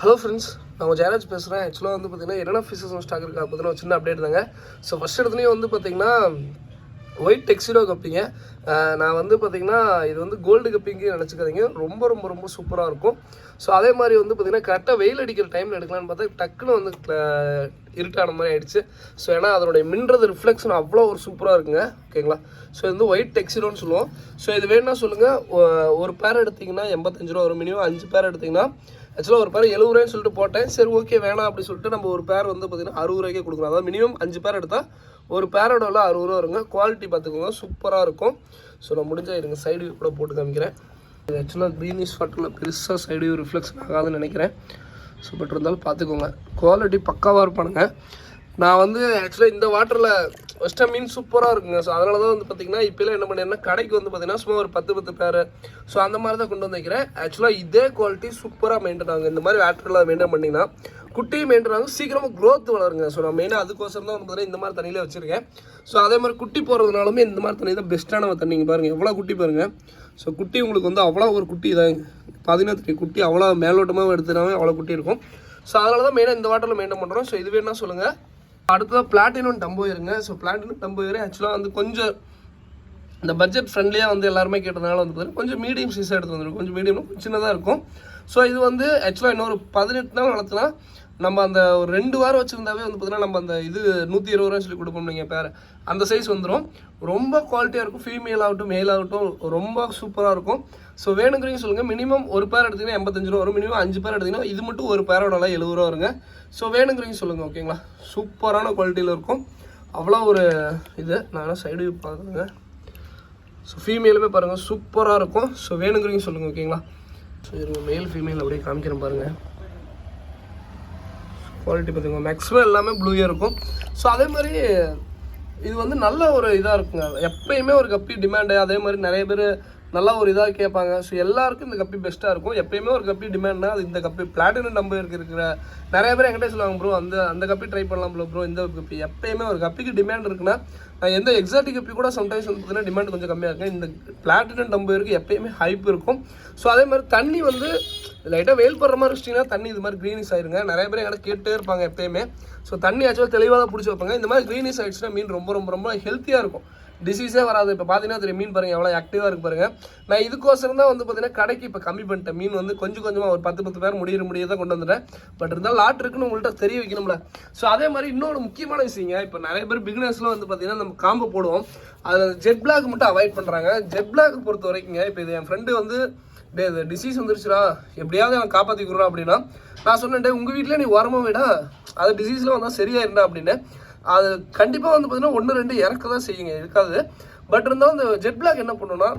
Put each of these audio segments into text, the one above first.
Hello friends, நான் ஜெயராஜ் பேசுகிறேன். ஆக்சுவலாக வந்து பார்த்தீங்கன்னா என்னென்ன ஃபிஷஸ் ஸ்டாக் இருக்கா பார்த்தீங்கன்னா ஒரு சின்ன அப்டேட் தாங்க. ஸோ ஃபஸ்ட் இடத்துலையும் வந்து பார்த்தீங்கன்னா ஒயிட் டெக்ஸிடோ கப்பிங்க. நான் வந்து பார்த்தீங்கன்னா இது வந்து கோல்டு கப்பிங்கு நினச்சிக்காதீங்க, ரொம்ப ரொம்ப ரொம்ப சூப்பராக இருக்கும். ஸோ அதே மாதிரி வந்து பார்த்தீங்கன்னா கரெக்டாக வெயில் அடிக்கிற டைமில் எடுக்கலான்னு பார்த்தா டக்குன்னு வந்து இருட்டான மாதிரி ஆகிடுச்சு. ஸோ ஏன்னா அதனுடைய மின்றது ரிஃப்ளெக்ஷன் அவ்வளோ ஒரு சூப்பராக இருக்குங்க. ஓகேங்களா? ஸோ இது வந்து ஒயிட் டெக்ஸிடோன்னு சொல்லுவோம். ஸோ இது வேணும்னா சொல்லுங்கள். ஒரு பேர் எடுத்திங்கன்னா 85 ரூபா வரும். மினிமம் 5 பேர் எடுத்திங்கன்னா ஆக்சுவலாக ஒரு பேர் 70 ரூபாய்ன்னு சொல்லிட்டு போட்டேன். சரி ஓகே வேணாம் அப்படி சொல்லிட்டு நம்ம ஒரு பேர் வந்து பார்த்தீங்கன்னா 60 ரூபாய்க்கே கொடுக்குறோம். அதாவது மினிமம் 5 பேர் எடுத்தால் ஒரு பேரோட 60 ரூபா வருங்க. குவாலிட்டி பார்த்துக்கோங்க, சூப்பராக இருக்கும். ஸோ நான் முடிஞ்சால் இருங்க சைடு வியூ கூட போட்டு காமிக்கிறேன். இது ஆக்சுவலாக க்ரீனிஷ் வாட்டரில் பெருசாக சைடு வியூ ரிஃப்ளெக்ஷன் ஆகாதுன்னு நினைக்கிறேன். ஸோ பட் இருந்தாலும் பார்த்துக்கோங்க, குவாலிட்டி பக்காவாக இருப்பானுங்க. நான் வந்து ஆக்சுவலாக இந்த வாட்டரில் ஃபஸ்ட்டாக மீன் சூப்பராக இருக்குங்க. ஸோ அதனால தான் வந்து பார்த்திங்கன்னா இப்போலாம் என்ன பண்ணிடுறேன்னா கடைக்கு வந்து பார்த்திங்கன்னா சும்மா ஒரு 10 பேர் ஸோ அந்த மாதிரி தான் கொண்டு வந்து வைக்கிறேன். ஆக்சுவலாக இதே குவாலிட்டி சூப்பராக மெயின்டைன் ஆகுங்க. இந்த மாதிரி வாட்டரில் மெயின்டைன் பண்ணிங்கன்னா குட்டியும் மெயின்டைன் ஆகும், சீக்கிரமாக க்ரோத் வளருங்க. ஸோ நான் மெயினாக அதுக்கோசரம் தான் வந்து பார்த்தீங்கன்னா இந்த மாதிரி தண்ணியில் வச்சுருக்கேன். ஸோ அதே மாதிரி குட்டி போகிறதுனாலுமே இந்த மாதிரி தண்ணி தான் பெஸ்ட்டான தண்ணிங்க. பாருங்கள் எவ்வளோ குட்டி பாருங்கள். ஸோ குட்டி உங்களுக்கு வந்து அவ்வளோ ஒரு குட்டி இதாங்க 13 குட்டி அவ்வளோ மேலோட்டமாக எடுத்துனாவே அவ்வளோ குட்டி இருக்கும். ஸோ அதனால தான் மெயினாக இந்த வாட்டரில் மெயின்டைன் பண்ணுறோம். ஸோ இது வேணா சொல்லுங்கள். அடுத்ததாக பிளாட்டினம் டம்போயிருங்க. ஸோ பிளாட்டினம் டம்போயர் ஆக்சுவலாக வந்து கொஞ்சம் இந்த பட்ஜெட் ஃப்ரெண்ட்லியாக வந்து எல்லாருமே கேட்டதுனால வந்து பார்த்தீங்கன்னா கொஞ்சம் மீடியம் சைஸாக எடுத்து வந்துருக்கும். கொஞ்சம் மீடியம் சின்னதாக இருக்கும். ஸோ இது வந்து ஆக்சுவலாக இன்னொரு 18 நாள் வளர்த்துனா நம்ம அந்த ஒரு 2 வாரம் வச்சுருந்தாவே வந்து பார்த்தீங்கன்னா நம்ம அந்த இது 120 ரூபான்னு சொல்லி கொடுப்போம். நீங்கள் பேர் அந்த சைஸ் வந்துடும். ரொம்ப குவாலிட்டியாக இருக்கும். ஃபீமேல் ஆகட்டும் மேல் ஆகட்டும் ரொம்ப சூப்பராக இருக்கும். ஸோ வேணுங்கிறீங்க சொல்லுங்கள். மினிமம் ஒரு பேர் எடுத்திங்கன்னா 85 ரூபா வரும். மினிமம் 5 பேர் எடுத்திங்கன்னா இது மட்டும் ஒரு பேரோட 70 ரூபா வருங்க. ஸோ வேணுங்கிறீங்க சொல்லுங்கள். ஓகேங்களா? சூப்பரான குவாலிட்டியில் இருக்கும். அவ்வளோ ஒரு இது நான் சைடு பார்க்குறேங்க. ஸோ ஃபீமேலுமே பாருங்கள் சூப்பராக இருக்கும். ஸோ வேணுங்கிறீங்க சொல்லுங்கள். ஓகேங்களா? ஸோ இருங்க மேல் ஃபீமேல் அப்படியே காமிக்கிறேன் பாருங்கள். குவாலிட்டி பார்த்துக்கோங்க, மேக்ஸிமம் எல்லாமே ப்ளூயாக இருக்கும். ஸோ அதே மாதிரி இது வந்து நல்ல ஒரு இதாக இருக்குங்க. எப்பயுமே ஒரு கப்பி டிமாண்டு. அதே மாதிரி நிறைய பேர் நல்லா ஒரு இதாக கேட்பாங்க. ஸோ எல்லாருக்கும் இந்த கப்பி பெஸ்ட்டாக இருக்கும். எப்பயுமே ஒரு கப்பி டிமாண்ட்னா அது இந்த கப்பி பிளாட்டினம் டம்போயருக்கு இருக்கிற நிறைய பேர் என்கிட்ட சொல்லுவாங்க, ப்ரோ அந்த கப்பி ட்ரை பண்ணலாம் ப்ரோ இந்த கப்பி. எப்பயுமே ஒரு கப்பிக்கு டிமாண்ட் இருக்குன்னா எந்த எக்ஸாட்டிக் கப்பி கூட சம்டைம்ஸ் வந்து பார்த்தீங்கன்னா டிமாண்ட் கொஞ்சம் கம்மியாக இருக்கும். இந்த பிளாட்டினம் டம்போயருக்கு எப்பயுமே ஹைப் இருக்கும். ஸோ அதே மாதிரி தண்ணி வந்து லைட்டாக வெயில் படுற மாதிரி வச்சிட்டிங்கன்னா தண்ணி இது மாதிரி க்ரீனிஷ் ஆயிருங்க. நிறைய பேர் என்கிட்ட கேட்டே இருப்பாங்க எப்பயுமே. ஸோ தண்ணி ஆக்சுவலாக தெளிவாக தான் பிடிச்சி வைப்பாங்க. இந்த மாதிரி க்ரீனிஷ் ஆகிடுச்சுன்னா மீன் ரொம்ப ரொம்ப ரொம்ப ஹெல்த்தியாக இருக்கும். டிசீஸே வராது. இப்போ பார்த்தீங்கன்னா தெரியும் மீன் பாருங்கள் எவ்வளோ ஆக்டிவாக இருக்கு பாருங்கள். நான் இதுக்கோசரம் தான் வந்து பார்த்தீங்கன்னா கடைக்கு இப்போ கம்மி பண்ணிட்டேன். மீன் வந்து கொஞ்சம் கொஞ்சமாக ஒரு 10 பேர் முடிய தான் கொண்டு வந்துட்டேன். பட் இருந்தாலும் லாட் இருக்குன்னு உங்கள்கிட்ட தெரிய வைக்கணும்ல. ஸோ அதே மாதிரி இன்னொரு முக்கியமான விஷயங்க, இப்போ நிறைய பேர் பிகினர்ஸ்லாம் வந்து பார்த்தீங்கன்னா நம்ம காம்போ போடுவோம். அதில் ஜெட் பிளாக் மட்டும் அவாய்ட் பண்ணுறாங்க. ஜெட் பிளாக் பொறுத்த வரைக்குங்க இப்போ இது என் ஃப்ரெண்டு வந்து இது டிசீஸ் வந்துருச்சுடா எப்படியாவது அவன் காப்பாற்றி கொடுறான் அப்படின்னா நான் சொன்னேன், உங்கள் வீட்டில் நீ உரமாக விடா அது டிசீஸில் வந்தால் சரியாயிருந்தா அப்படின்னு. அது கண்டிப்பாக வந்து பார்த்தீங்கன்னா 1-2 இறக்க தான் செய்யுங்க, இருக்காது. பட் இருந்தாலும் இந்த ஜெட் பிளாக் என்ன பண்ணுன்னா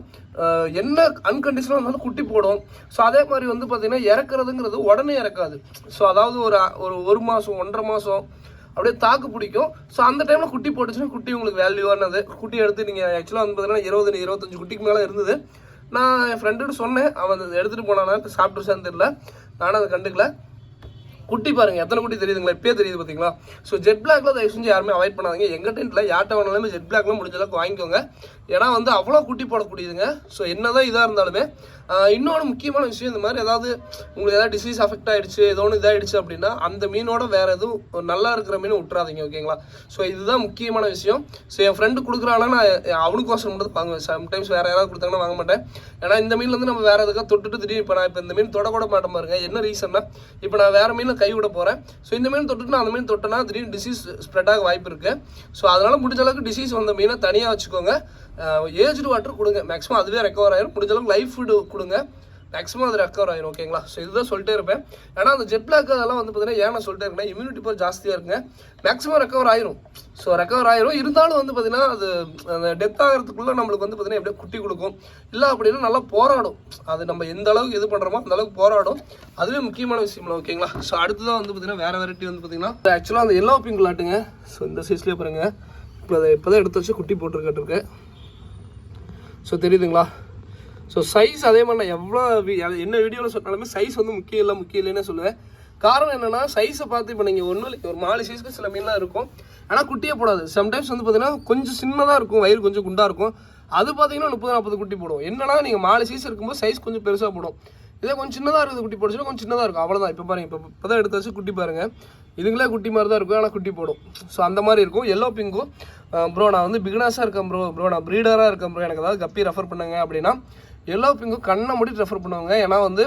என்ன அன்கண்டிஷனாக இருந்தாலும் குட்டி போடும். ஸோ அதே மாதிரி வந்து பார்த்தீங்கன்னா இறக்குறதுங்கிறது உடனே இறக்காது. ஸோ அதாவது ஒரு மாதம் 1.5 மாதம் அப்படியே தாக்கு பிடிக்கும். ஸோ அந்த டைமில் குட்டி போட்டுச்சுன்னா குட்டி உங்களுக்கு வேல்யூவானது. குட்டி எடுத்து நீங்கள் ஆக்சுவலாக வந்து பார்த்தீங்கன்னா 20-25 குட்டிக்கு மேலே இருந்தது. நான் என் ஃப்ரெண்டுகிட்ட சொன்னேன், அவன் எடுத்துகிட்டு போனானா சாப்பிட்டுச்சான்னு தெரியல, நானும் அதை கண்டுக்கல. குட்டி பாருங்கள் எத்தனை குட்டி தெரியுதுங்களா, இப்பயே தெரியுது பார்த்தீங்களா. ஸோ ஜெட் பிளாக்ல தயவு செஞ்சு யாருமே அவாய்ட் பண்ணாதீங்க. எங்கள் டென்ட்டில் யார்ட்ட வேணாலுமே ஜெட் பிளாக்லாம் முடிஞ்ச அளவுக்கு வாங்கிக்கோங்க. ஏன்னா வந்து அவ்வளோ குட்டி போடக்கூடியதுங்க. ஸோ என்னதான் இதாக இருந்தாலுமே இன்னொன்று முக்கியமான விஷயம், இந்த மாதிரி ஏதாவது உங்களுக்கு ஏதாவது டிசீஸ் அஃபெக்ட் ஆகிடுச்சு ஏதோ ஒன்று இதாகிடுச்சு அப்படின்னா அந்த மீனோட வேறு எதுவும் நல்லா இருக்கிற மீன் விட்டுறாதீங்க. ஓகேங்களா? ஸோ இதுதான் முக்கியமான விஷயம். ஸோ என் ஃப்ரெண்டு கொடுக்குறானா நான் அவனுக்கோசரம் மட்டும் வாங்குவேன். சம்டைம்ஸ் வேறு யாராவது கொடுத்தாங்கன்னா வாங்க மாட்டேன். ஏன்னா இந்த மீன்லேருந்து நம்ம வேறு எதுக்காக தொட்டுட்டு திடீர்னு இப்போ நான் இப்போ இந்த மீன் தொடக்கூட மாட்டேன் பாருங்க. என்ன ரீசன்னா இப்போ நான் வேறு மீனில் கை விட போகிறேன். ஸோ இந்த மீன் தொட்டுட்டு நான் அந்த மீன் தொட்டேன்னா திடீர்னு டிசீஸ் ஸ்ப்ரெட் ஆக வாய்ப்பு இருக்குது. ஸோ அதனால் முடிஞ்ச அளவுக்கு டிசீஸ் வந்த மீனை தனியாக வச்சுக்கோங்க. ஏஜ்டு வாட்டர் கொடுங்க, மேக்ஸிமம் அதுவே ரெக்கவர் ஆயிரும். முடிஞ்ச அளவுக்கு லைஃப் ஃபுட்டு கொடுங்க, மேக்ஸிமம் அது ரெக்கவர் ஆயிரும். ஓகேங்களா? ஸோ இதுதான் சொல்லிட்டே இருப்பேன். ஏன்னா அந்த ஜெட் பிளாக் அதெல்லாம் வந்து பார்த்தீங்கன்னா ஏன் நான் சொல்லிட்டே இருக்கேன், இம்யூனிட்டி பவர் ஜாஸ்தியாக இருக்குங்க. மேக்ஸிமம் ரெக்கவர் ஆயிரும். ஸோ ரெக்கவர் ஆயிரும். இருந்தாலும் வந்து பார்த்தீங்கன்னா அது அந்த டெத் ஆகிறதுக்குள்ளே நம்மளுக்கு வந்து பார்த்தீங்கன்னா எப்படியே குட்டி கொடுக்கும். இல்லை அப்படின்னா நல்லா போராடும். அது நம்ம எந்த அளவுக்கு இது பண்ணுறோமோ அந்த அளவுக்கு போராடும். அதுவே முக்கியமான விஷயம். ஓகேங்களா? ஸோ அடுத்ததான் வந்து பார்த்தீங்கன்னா வேறு வெரைட்டி வந்து பார்த்தீங்கன்னா ஆக்சுவலாக அந்த எல்லோ பிங்க் லாட்டுங்க. ஸோ இந்த சைஸ்லேயே பாருங்கள். இப்போ தான் எடுத்து வச்சு குட்டி போட்டுருக்கேன். ஸோ தெரியுதுங்களா? ஸோ சைஸ் அதே மாதிரி நான் எவ்வளோ என்ன வீடியோவில் சொன்னாலுமே சைஸ் வந்து முக்கியம் இல்லைன்னு சொல்லுவேன். காரணம் என்னென்னா சைஸை பார்த்து இப்போ நீங்கள் ஒன்றும் ஒரு 4 சைஸ்க்கு சில மீன்லாம் இருக்கும். ஆனால் குட்டியே போடாது. சம்டைம்ஸ் வந்து பார்த்தீங்கன்னா கொஞ்சம் சின்னதாக இருக்கும், வயிறு கொஞ்சம் குண்டாக இருக்கும். அது பார்த்தீங்கன்னா 30-40 குட்டி போடும். என்னன்னா நீங்கள் 4 சைஸ் இருக்கும்போது சைஸ் கொஞ்சம் பெருசாக போடும். இதே கொஞ்சம் சின்னதாக இருக்குது குட்டி போடுச்சுன்னா கொஞ்சம் சின்னதாக இருக்கும், அவ்வளோதான். இப்போ பாருங்கள், இப்போ தான் எடுத்து வச்சு குட்டி பாருங்கள், இதுங்களே குட்டி மாதிரி தான் இருக்கும், ஆனால் குட்டி போடும். ஸோ அந்த மாதிரி இருக்கும். எல்லோ பிங்கும் ப்ரோ நான் வந்து பிகினர்ஸாக இருக்கேன் ப்ரோ நான் ப்ரீடராக இருக்கேன் ப்ரோ, எனக்கு ஏதாவது கப்பி ரெஃபர் பண்ணுங்க அப்படின்னா எல்லோ பிங்கும் கண்ணை மூடிட்டு ரெஃபர் பண்ணுவாங்க. ஏன்னா வந்து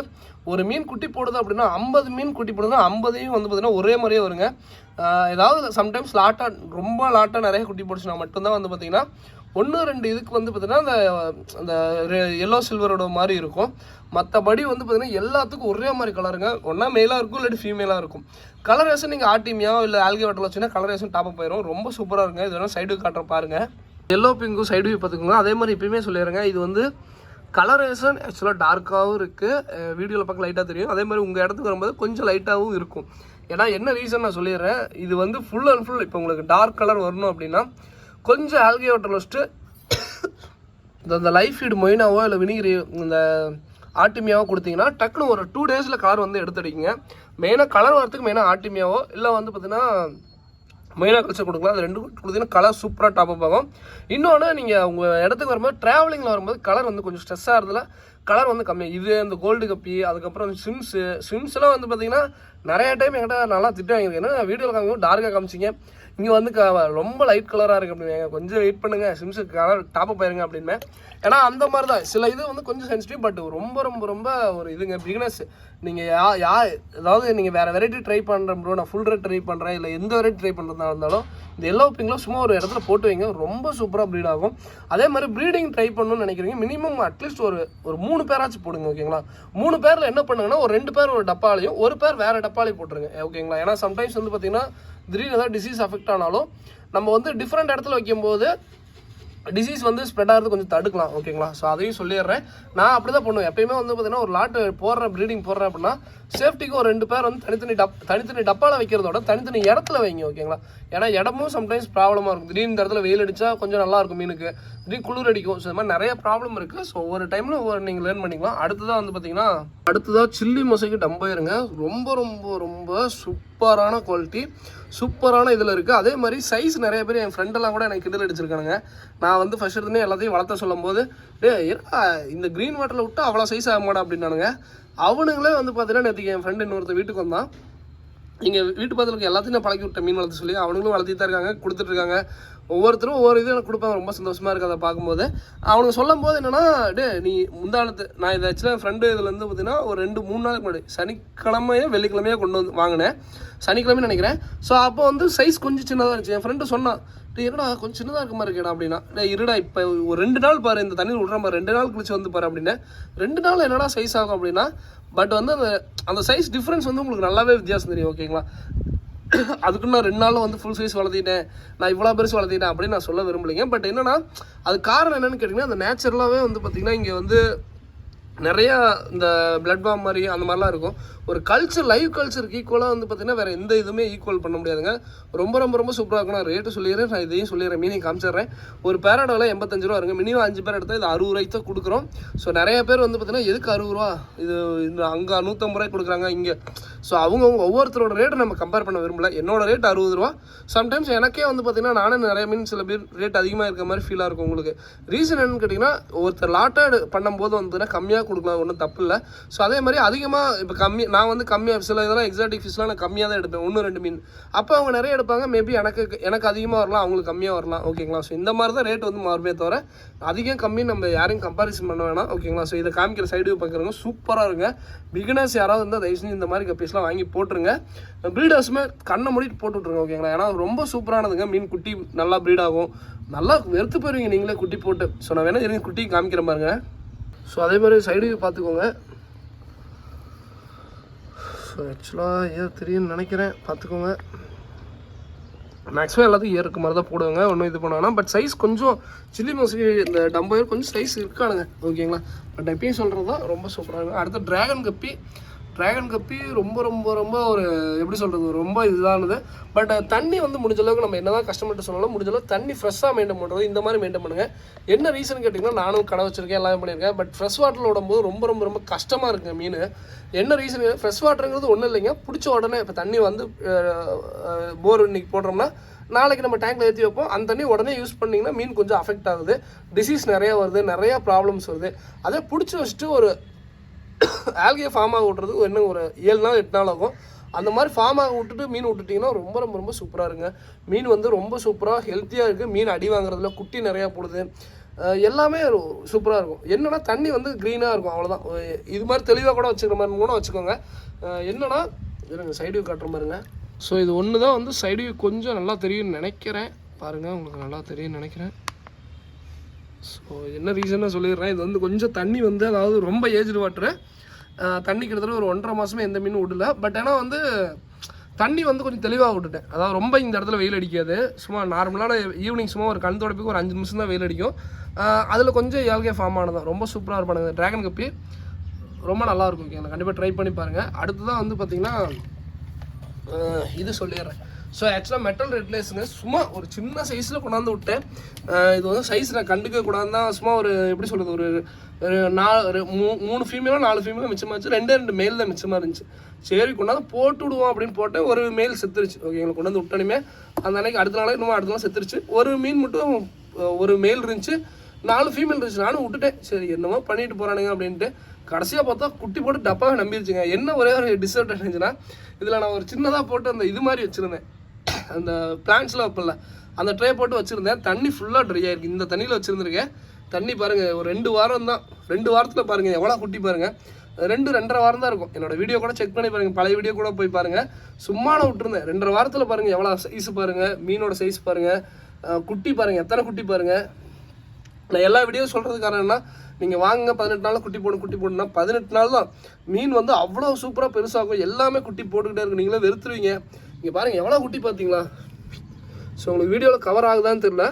ஒரு மீன் குட்டி போடுது அப்படின்னா 50 மீன் குட்டி போடுதுன்னா 50ஐயும் வந்து பார்த்திங்கன்னா ஒரே மாதிரியே வருங்க. ஏதாவது சம்டைம்ஸ் ரொம்ப லாட்டாக நிறைய குட்டி போடுச்சுன்னா மட்டும்தான் வந்து பார்த்திங்கன்னா 1-2 இதுக்கு வந்து பார்த்திங்கன்னா அந்த எல்லோ சில்வரோட மாதிரி இருக்கும். மற்றபடி வந்து பார்த்திங்கன்னா எல்லாத்துக்கும் ஒரே மாதிரி கலருங்க, ஒன்றா மேலாக இருக்கும் இல்லாட்டி ஃபீமேலாக இருக்கும். கலரேஷன் நீங்கள் ஆர்டிமியாவோ இல்லை ஆல்கே வாட்டரில் வச்சுன்னா கலரேஷன் டாப் போயிடும், ரொம்ப சூப்பராக இருக்குங்க. இது வேணால் சைடு காட்டுற பாருங்கள், எல்லோ பிங்கும் சைடு வியூ பார்த்துக்கோங்க. அதே மாதிரி இப்போயுமே சொல்லிடுறேங்க, இது வந்து கலரேஷன் ஆக்சுவலாக டார்க்காகவும் இருக்குது, வீடியோவில் பார்க்க லைட்டாக தெரியும். அதே மாதிரி உங்கள் இடத்துக்கு வரும்போது கொஞ்சம் லைட்டாகவும் இருக்கும். ஏன்னா என்ன ரீசன் நான் சொல்லிடுறேன், இது வந்து ஃபுல் அண்ட் ஃபுல் இப்போ உங்களுக்கு டார்க் கலர் வரணும் அப்படின்னா கொஞ்சம் ஆல்கே வாட்டரில் வச்சுட்டு இந்த லைஃப் ஃபீடு மொயினாவோ இல்லை வினிகரி இந்த ஆர்டிமியாவோ கொடுத்தீங்கன்னா டக்குன்னு ஒரு 2 டேஸில் கலர் வந்து எடுத்துடிங்க. மெயினாக கலர் வரத்துக்கு மெயினாக ஆர்டிமியாவோ இல்லை வந்து பார்த்தீங்கன்னா மெயினாக கல்ச்சர் கொடுக்கலாம். அது 2 கொடுத்தீங்கன்னா கலர் சூப்பராக டாப்அப் ஆகும். இன்னொன்று நீங்கள் உங்கள் இடத்துக்கு வரும்போது ட்ராவலிங்கில் வரும்போது கலர் வந்து கொஞ்சம் ஸ்ட்ரெஸ்ஸாக இருந்ததில் கலர் வந்து கம்மியாக இது இந்த கோல்டு கப்பி அதுக்கப்புறம் ஸ்விம்ஸ்லாம் வந்து பார்த்தீங்கன்னா நிறைய டைம் என்கிட்ட நல்லா திட்டு வாங்கியிருக்கேன். ஏன்னா வீடியோவில் காமிக்கும் டார்க்காக காமிச்சிங்க, இங்கே வந்து ரொம்ப லைட் கலராக இருக்குது அப்படின்னு, கொஞ்சம் வெயிட் பண்ணுங்கள் சிம்ஸுக்கு கலர் டாப்அப் ஆயிருங்க அப்படின்னு. ஏன்னா அந்த மாதிரி தான் சில இது வந்து கொஞ்சம் சென்சிட்டிவ், பட் ரொம்ப ரொம்ப ரொம்ப ஒரு இதுங்க பிகினர்ஸ். நீங்கள் அதாவது நீங்கள் வேறு வெரைட்டி ட்ரை பண்ணுறேன் ப்ரோ, நான் ஃபுல் ரேட் ட்ரை பண்ணுறேன் இல்லை எந்த வெரைட்டி ட்ரை பண்ணுறதா இருந்தாலும் இந்த எல்லோ பிங்கில் சும்மா ஒரு இடத்துல போட்டு வைங்க, ரொம்ப சூப்பராக ப்ரீட் ஆகும். அதே மாதிரி ப்ரீடிங் ட்ரை பண்ணணும்னு நினைக்கிறீங்க மினிமம் அட்லீஸ்ட் ஒரு 3 பேராச்சும் போடுங்க, ஓகேங்களா. 3 பேரில் என்ன பண்ணுங்கன்னா ஒரு 2 பேர் ஒரு டப்பாலையும் ஒரு பேர் வேறு டப்பாலையும் போட்டுருங்க, ஓகேங்களா. ஏன்னா சம்டைம்ஸ் வந்து பார்த்தீங்கன்னா திடீர்னு ஏதாவது டிசீஸ் அஃபெக்ட் ஆனாலும் நம்ம வந்து டிஃப்ரெண்ட் இடத்துல வைக்கும்போது டிசீஸ் வந்து ஸ்ப்ரெட் ஆகிறது கொஞ்சம் தடுக்கலாம், ஓகேங்களா. ஸோ அதையும் சொல்லிடுறேன், நான் அப்படி தான் பண்ணுவேன் எப்பயுமே வந்து பார்த்தீங்கன்னா ஒரு லாட்டு ப்ரீடிங் போடுறேன் அப்படின்னா சேஃப்டிக்கு ஒரு 2 பேர் வந்து தனித்தனி டப்பாவில் வைக்கிறதோட தனித்தனி இடத்துல வைங்க, ஓகேங்களா. ஏன்னா இடமும் சம்டைம்ஸ் ப்ராப்ளமாக இருக்கும், திடீர்னு இந்த இடத்துல வெயில் அடித்தா கொஞ்சம் நல்லாயிருக்கும் மீனுக்கு, திடீர்னு குளிர் அடிக்கும். ஸோ இது மாதிரி நிறைய ப்ராப்ளம் இருக்குது. ஸோ ஒவ்வொரு டைமில் ஒவ்வொரு நீங்கள் லேர்ன் பண்ணிக்கலாம். அடுத்ததாக வந்து பார்த்தீங்கன்னா சில்லி மொசைக்கு டம்பாயிருங்க, ரொம்ப ரொம்ப ரொம்ப சூப்பரான குவாலிட்டி, சூப்பரான இதில் இருக்குது. அதே மாதிரி சைஸ் நிறைய பேர் என் ஃப்ரெண்டெல்லாம் கூட எனக்கு கிண்டல் அடிச்சிருக்கானுங்க. நான் வந்து ஃபர்ஸ்ட் இருந்தே எல்லாத்தையும் வளர்த்த சொல்லும் போது இந்த க்ரீன் வாட்டரில் விட்டு அவ்வளோ சைஸ் ஆக மாட்டா அப்படின்னானுங்க. அவனுங்களே வந்து பார்த்தீங்கன்னா நேற்றுக்கு என் ஃப்ரெண்டு இன்னொருத்த வீட்டுக்கு வந்தான், இங்கே வீட்டு பக்கத்தில் எல்லாத்தையும் நான் பழக்கி விட்டேன் மீன் வளர்த்து சொல்லி, அவனுங்களும் வளர்த்திட்டு தான் இருக்காங்க, கொடுத்துட்ருக்காங்க. ஒவ்வொருத்தரும் ஒவ்வொரு இது எனக்கு கொடுப்பாங்க, ரொம்ப சந்தோஷமாக இருக்குது அதை பார்க்கும்போது. அவனுங்க சொல்லும் போது என்னென்னா நீ முந்தானத்து நான் இதை ஆக்சுவலாக என் ஃப்ரெண்டு இதில் வந்து பார்த்தீங்கன்னா ஒரு 2-3 நாளுக்கு முன்னாடி சனிக்கிழமையோ வெள்ளிக்கிழமையோ கொண்டு வந்து வாங்கினேன், சனிக்கிழமை நினைக்கிறேன். ஸோ அப்போ வந்து சைஸ் கொஞ்சம் சின்னதாக இருந்துச்சு. என் ஃப்ரெண்டு சொன்னான், இருடா கொஞ்சம் சின்னதாக இருக்க மாதிரி இருக்கேடா அப்படின்னா, இருடா இப்போ ஒரு 2 நாள் பாரு இந்த தண்ணி விட்ற மாதிரி 2 நாள் கழிச்சு வந்து பாரு அப்படின்னு. 2 நாள் என்னடா சைஸ் ஆகும் அப்படின்னா, பட் வந்து அந்த சைஸ் டிஃப்ரென்ஸ் வந்து உங்களுக்கு நல்லாவே வித்தியாசம் தெரியும், ஓகேங்களா. அதுக்கு நான் 2 நாளில் வந்து ஃபுல் சைஸ் வளர்த்திட்டேன், நான் இவ்வளோ பெருசு வளர்த்திட்டேன் அப்படின்னு நான் சொல்ல விரும்பலைங்க. பட் என்னென்னா அது காரணம் என்னென்னு கேட்டிங்கன்னா, அந்த நேச்சுரலாகவே வந்து பார்த்திங்கன்னா இங்கே வந்து நிறையா இந்த பிளட் பாம் மாதிரி அந்த மாதிரிலாம் இருக்கும். ஒரு கல்ச்சர் லைவ் கல்ச்சருக்கு ஈக்குவலாக வந்து பார்த்திங்கன்னா வேறு எந்த இதுவுமே ஈக்குவல் பண்ண முடியாதுங்க. ரொம்ப ரொம்ப ரொம்ப சூப்பராக இருக்கும். நான் ரேட்டு சொல்லிடுறேன், நான் இதையும் சொல்லிடுறேன், மீனிங் காமிச்சிடுறேன். ஒரு பேரோட விலை 85 ரூபா வருங்க, மினிமம் 5 பேர் எடுத்தால் இது 60 ரூபாய்க்கு தான் கொடுக்குறோம். ஸோ நிறைய பேர் வந்து பார்த்திங்கன்னா எதுக்கு 60 ரூபா, இது இந்த அங்கே 150 ரூபாய்க்கு கொடுக்குறாங்க இங்கே. ஸோ அவங்கவுங்க ஒவ்வொருத்தரோட ரேட்டை நம்ம கம்பேர் பண்ண விரும்பல. என்னோட ரேட் 60 ரூபா. சம்டைம்ஸ் எனக்கே வந்து பார்த்திங்கன்னா நானே நிறைய மீன் சில பேர் ரேட் அதிகமாக இருக்க மாதிரி ஃபீலாக இருக்கும் உங்களுக்கு. ரீசன் என்னன்னு கேட்டிங்கன்னா, ஒருத்தர் லாட்டாக பண்ணும்போது வந்து கம்மியாக கொடுக்கலாம், ஒன்றும் தப்பு இல்லை. ஸோ அதே மாதிரி அதிகமாக இப்போ நான் வந்து கம்மியாக சில இதெல்லாம் எக்ஸாட்டிக் ஃபிஷ்லாம் நான் கம்மியாக தான் எடுப்பேன், 1-2 மீன். அப்போ அவங்க நிறைய எடுப்பாங்க, மேபி எனக்கு அதிகமாக வரலாம், அவங்களுக்கு கம்மியாக வரலாம், ஓகேங்களா. ஸோ இந்த மாதிரி தான் ரேட் வந்து மாறுமே தவிர அதிகம் கம்மி நம்ம யாரையும் கம்பாரிசன் பண்ண வேணாம், ஓகேங்களா. ஸோ இதை காமிக்கிற சைடு வியூ பார்க்குறவங்க சூப்பராக இருங்க. பிகினர்ஸ் யாராவது இருந்தால் தயவு செஞ்சு இந்த மாதிரி கப்பீஸ்லாம் வாங்கி போட்டுருங்க. ப்ரீடர்ஸுமே கண்ணை மூடிட்டு போட்டு விட்ருங்க, ஓகேங்களா. ஏன்னா ரொம்ப சூப்பரானதுங்க, மீன் குட்டி நல்லா ப்ரீட் ஆகும், நல்லா வெறுத்து போயிருவீங்க நீங்களே குட்டி போட்டு. ஸோ நான் வேணால் இருங்க குட்டி காமிக்கிற பாருங்க. ஸோ அதே மாதிரி சைடு வியூ பார்த்துக்கோங்க. ஸோ ஆக்சுவலாக ஏதோ தெரியும்னு நினைக்கிறேன், பார்த்துக்கோங்க. மேக்ஸிமம் எல்லாத்துக்கும் ஏற்க மாதிரி தான் போடுவாங்க, ஒன்றும் இது பண்ணுவாங்கன்னா. பட் சைஸ் கொஞ்சம் சில்லி மோஸ்ட்லி இந்த டம்பயர் கொஞ்சம் சைஸ் இருக்கானுங்க, ஓகேங்களா. பட் எப்பயும் சொல்கிறது தான் ரொம்ப சூப்பராக இருக்கும். அடுத்து ட்ராகன் கப்பி ரொம்ப ரொம்ப ரொம்ப ஒரு எப்படி சொல்கிறது, ரொம்ப இதுதானது. பட் தண்ணி வந்து முடிஞ்சளவுக்கு நம்ம என்ன தான் கஸ்டமர்கிட்ட சொன்னாலும் முடிஞ்சளவுக்கு தண்ணி ஃப்ரெஷ்ஷாக மெயின்டைன் பண்ணுறது, இந்த மாதிரி மெயின்டைன் பண்ணுங்கள். என்ன ரீசன் கேட்டிங்கன்னா, நானும் கடை வச்சிருக்கேன், எல்லாமே பண்ணியிருக்கேன். பட் ஃப்ரெஷ் வாட்டரில் விடும்போது ரொம்ப ரொம்ப ரொம்ப கஷ்டமாக இருக்குங்க மீன். என்ன ரீசன், ஃப்ரெஷ் வாட்டருங்கிறது ஒன்றும் இல்லைங்க, பிடிச்ச உடனே இப்போ தண்ணி வந்து போர் இன்னைக்கு போடுறோம்னா நாளைக்கு நம்ம டேங்க்கில் ஏற்றி வைப்போம், அந்த தண்ணி உடனே யூஸ் பண்ணிங்கன்னா மீன் கொஞ்சம் அஃபெக்ட் ஆகுது, டிசீஸ் நிறையா வருது, நிறையா ப்ராப்ளம்ஸ் வருது. அதே பிடிச்சி வச்சுட்டு ஒரு ஆல்கே ஃபார்ம் ஆக விட்டுறதுக்கு இன்னும் ஒரு 7 நாள் 8 நாள் ஆகும். அந்த மாதிரி ஃபார்ம் ஆக விட்டுட்டு மீன் விட்டுட்டிங்கன்னா ரொம்ப ரொம்ப ரொம்ப சூப்பராக இருக்குங்க. மீன் வந்து ரொம்ப சூப்பராக ஹெல்த்தியாக இருக்குது. மீன் அடி வாங்குறதுல குட்டி நிறையா போடுது. எல்லாமே சூப்பராக இருக்கும். என்னென்னா தண்ணி வந்து க்ரீனாக இருக்கும், அவ்வளோதான். இது மாதிரி தெளிவாக கூட வச்சுக்கிற மாதிரி கூட வச்சுக்கோங்க. என்னென்னா இருங்க சைடு வியூ காட்டுற மாதிரிங்க. ஸோ இது ஒன்று தான் வந்து சைடு வியூ கொஞ்சம் நல்லா தெரியும்னு நினைக்கிறேன். பாருங்கள், உங்களுக்கு நல்லா தெரியும்னு நினைக்கிறேன். ஸோ என்ன ரீசனாக சொல்லிடுறேன். இது வந்து கொஞ்சம் தண்ணி வந்து அதாவது ரொம்ப ஏஜ்டு வாட்டரு. தண்ணி கிட்டத்தட்ட ஒரு 1.5 மாதமே எந்த மீனும் விடல. பட் ஆனால் வந்து தண்ணி வந்து கொஞ்சம் தெளிவாக விட்டுட்டேன். அதாவது ரொம்ப இந்த இடத்துல வெயில் அடிக்காது. சும்மா நார்மலான ஈவினிங் சும்மா ஒரு கண் தொடப்புக்கு ஒரு 5 நிமிஷம் தான் வெயில் அடிக்கும். அதில் கொஞ்சம் ஆல்கே ஃபார்ம் ஆனதான் ரொம்ப சூப்பராக இருப்பானுங்க. ட்ராகன் கப்பி ரொம்ப நல்லாயிருக்கும். ஓகேங்களா, கண்டிப்பாக ட்ரை பண்ணி பாருங்கள். அடுத்து தான் வந்து பார்த்திங்கன்னா இது சொல்லிடுறேன். ஸோ ஆக்சுவலாக மெட்டல் ரெட்லேஸுங்க சும்மா ஒரு சின்ன சைஸில் கொண்டாந்து விட்டேன். இது வந்து சைஸ் நான் கண்டுக்க கூடாது தான். சும்மா ஒரு எப்படி சொல்கிறது, ஒரு 3 ஃபீமேலோ 4 ஃபீமேலோ மிச்சமாக இருந்துச்சு. 2 மேல் தான் மிச்சமாக இருந்துச்சு. சரி கொண்டாந்து போட்டு விடுவோம் அப்படின்னு போட்டேன். ஒரு மேல் செத்துருச்சு. ஓகே, எங்களுக்கு கொண்டாந்து விட்டனுமே அந்த அன்னைக்கு அடுத்த நாளே இன்னும் அடுத்த நாள் செத்துருச்சு. ஒரு மீன் மட்டும் ஒரு மேல் இருந்துச்சு, 4 ஃபீமேல் இருந்துச்சு. நானும் விட்டுட்டேன். சரி என்னமோ பண்ணிட்டு போகிறானுங்க அப்படின்ட்டு. கடைசியாக பார்த்தா குட்டி போட்டு டப்பாவை நம்பிடுச்சுங்க. என்ன ஒரே ஒரு டிஸ்அட்வான்டேஜ்னா, இதில் நான் ஒரு சின்னதாக போட்டு அந்த இது மாதிரி வச்சுருந்தேன். அந்த பிளான்ட்ஸ்லாம் வைப்பல அந்த ட்ரே போட்டு வச்சுருந்தேன். தண்ணி ஃபுல்லாக ட்ரை ஆகிருக்கு. இந்த தண்ணியில் வச்சுருந்துருக்கேன். தண்ணி பாருங்கள், ஒரு 2 வாரம் தான். 2 வாரத்தில் பாருங்கள் எவ்வளோ குட்டி பாருங்கள். 2-2.5 வாரம் தான் இருக்கும். என்னோடய வீடியோ கூட செக் பண்ணி பாருங்கள், பழைய வீடியோ கூட போய் பாருங்கள். சும்மா நான் விட்டுருந்தேன். 2.5 வாரத்தில் பாருங்கள் எவ்வளோ சைஸ் பாருங்கள். மீனோட சைஸ் பாருங்கள், குட்டி பாருங்கள், எத்தனை குட்டி பாருங்கள். நான் எல்லா வீடியோ சொல்கிறது காரணம் என்ன, நீங்கள் வாங்க 18 நாளில் குட்டி போடணும்னா 18 நாள் தான். மீன் வந்து அவ்வளோ சூப்பராக பெருசாகும். எல்லாமே குட்டி போட்டுக்கிட்டே இருக்கும். நீங்களே வெறுத்துருவீங்க. இங்கே பாருங்கள் எவ்வளோ குட்டி பார்த்தீங்களா. ஸோ உங்களுக்கு வீடியோவில் கவர் ஆகுதான்னு தெரியல.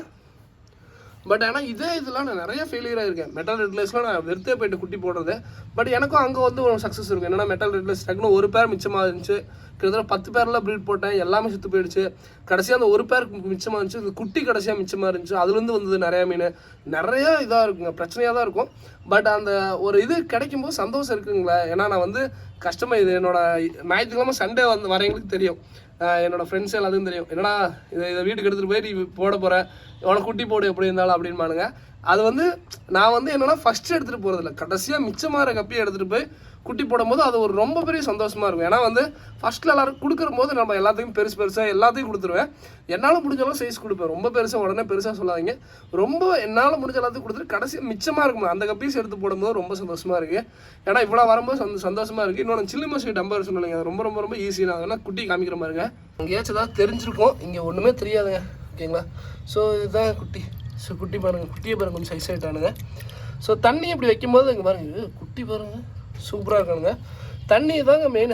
பட் ஆனால் இதெல்லாம் நான் நிறைய ஃபெயிலியர் ஆகிருக்கேன். மெட்டல் ரெட்லேஸ்லாம் நான் வெறுத்தே போய்ட்டு குட்டி போடுறது. பட் எனக்கும் அங்கே வந்து ஒரு சக்ஸஸ் இருக்கும். என்னென்னா மெட்டல் ரெட்லேஸ் டக்குன்னு ஒரு பேர் மிச்சமாக இருந்துச்சு. கிட்டத்தட்ட 10 பேரில் ப்ரீட் போட்டேன், எல்லாமே செத்து போயிடுச்சு. கடைசியாக அந்த ஒரு பேர் மிச்சமாக இருந்துச்சு. இந்த குட்டி கடைசியாக மிச்சமாக இருந்துச்சு. அதுலேருந்து வந்தது நிறையா மீன். நிறையா இதாக இருக்குங்க, பிரச்சனையாக தான் இருக்கும். பட் அந்த ஒரு இது கிடைக்கும்போது சந்தோஷம் இருக்குங்களா. ஏன்னா நான் வந்து கஷ்டமாக இது என்னோடய ஞாயிற்றுக்கிழமை சண்டே வந்து வரவங்களுக்கு தெரியும். என்னோடய ஃப்ரெண்ட்ஸ் எல்லாத்துக்கும் தெரியும். என்னடா இதை வீட்டுக்கு எடுத்துகிட்டு போய் நீ போட போகிற, எவ்வளோ குட்டி போடு எப்படி இருந்தாலும் அப்படின்பானுங்க. அது வந்து நான் வந்து என்னென்னா ஃபஸ்ட்டு எடுத்துகிட்டு போகிறதில்ல, கடைசியாக மிச்சமாக கப்பியை எடுத்துகிட்டு போய் குட்டி போடும்போது அது ஒரு ரொம்ப பெரிய சந்தோஷமாக இருக்கும். ஏன்னா வந்து ஃபஸ்ட்டில் எல்லோரும் கொடுக்குற போது நம்ம எல்லாத்தையும் பெருசாக எல்லாத்தையும் கொடுத்துருவேன். என்னால் முடிஞ்சாலும் சைஸ் கொடுப்பேன். ரொம்ப பெருசாக உடனே பெருசாக சொல்லாதீங்க. ரொம்ப என்னால் முடிஞ்ச எல்லாத்தையும் கொடுத்துட்டு கடைசியாக மிச்சமாக இருக்கும் அந்த கப்பீஸ் எடுத்து போடும்போது ரொம்ப சந்தோஷமாக இருக்குது. ஏன்னா இவ்வளோ வரும்போது சந்தோஷமாக இருக்குது. இன்னொன்று சில்லி மசி டம்பர் சொன்னீங்க, அது ரொம்ப ரொம்ப ரொம்ப ஈஸி. நான் அதெல்லாம் குட்டி காமிக்கிற மாதிரிங்க. எங்கேயாச்சும் ஏதாவது தெரிஞ்சிருக்கும், இங்கே ஒன்றுமே தெரியாதுங்க. ஓகேங்களா, ஸோ இதுதான் குட்டி. ஸோ குட்டி பாருங்கள், குட்டியை பாருங்கள் கொஞ்சம் சைஸ் ஆகிட்டானுங்க. ஸோ தண்ணி இப்படி வைக்கும்போது இங்கே பாருங்கள் குட்டி பாருங்கள் சூப்பராக இருக்கானுங்க. தண்ணி தாங்க மெயின்.